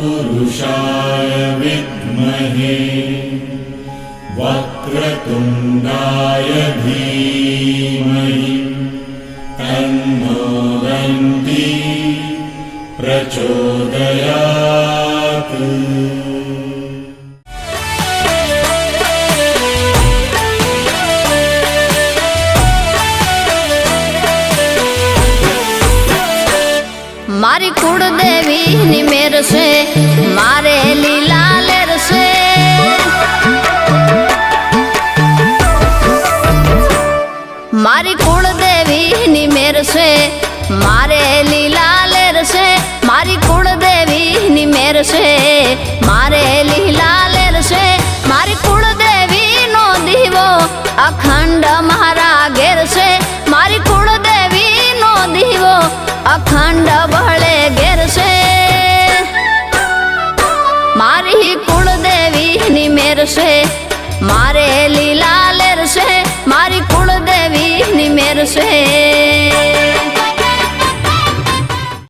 तत्पुरुषाय विद्महे वक्रतुण्डाय धीमहि तन्नो दन्ती प्रचोदयात्। मारी कुलदेवी नी मेर से मारे लीला लेर से मारी कुलदेवी नी मेर से मारे लीला लेर से मारी कुलदेवी नी मेर से मारे लीला लेर से मारी कुलदेवी नो दीवो अखंड मारा घेर से मारी कुलदेवी नो दीवो अखंड बहले घेर से मारी कुलदेवी नी मेर से मारे लीला लेर से मारी कुलदेवी नी मेर से।